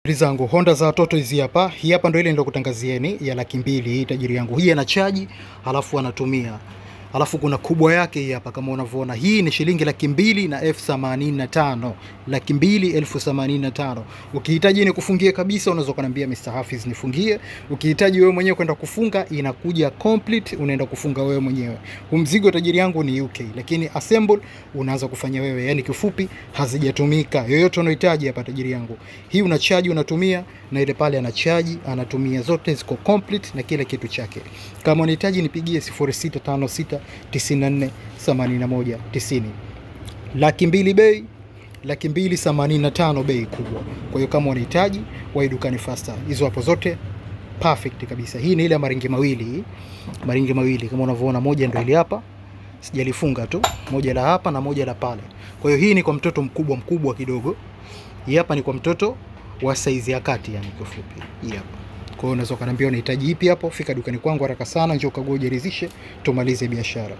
Zangu Honda za watoto hizi hapa. Hii hapa ndio ile ndio kutangazieni ya 200,000 hii tajiri yangu. Hii ana chaji halafu anatumia. Halafu kuna kubwa yake hii hapa kama unavyoona. Hii ni shilingi 200,085. 200,085. Ukihitaji ni kufungie kabisa unaweza kuniambia Mr. Hafiz nifungie. Ukihitaji wewe mwenyewe kwenda kufunga inakuja complete, unaenda kufunga wewe mwenyewe. Mzigo tajiri yangu ni UK, lakini assemble unaanza kufanya wewe. Yaani kifupi hazijatumika. Yoyote unahitaji hapa tajiri yangu. Hii una charge unatumia na ile pale ana charge anatumia, zote ziko complete na kila kitu chake. Kama unahitaji nipigie 0656 94 81 90. 200,000 bei, 285 bei kubwa. Kwa hiyo kama unahitaji wahi dukani faster. Hizo hapo zote perfect kabisa. Hii ni ile maringi mawili, maringi mawili kama unavyoona, moja ndio ile hapa. Sijalifunga tu, moja la hapa na moja la pale. Kwa hiyo hii ni kwa mtoto mkubwa kidogo. Hii hapa ni kwa mtoto wa size ya kati, yani kwa fupi. Hii hapa. Kwa hiyo unaweza kuniambia unahitaji ipi hapo, fika dukani kwangu haraka sana, njoo kague ujiridhishe, tumalize biashara.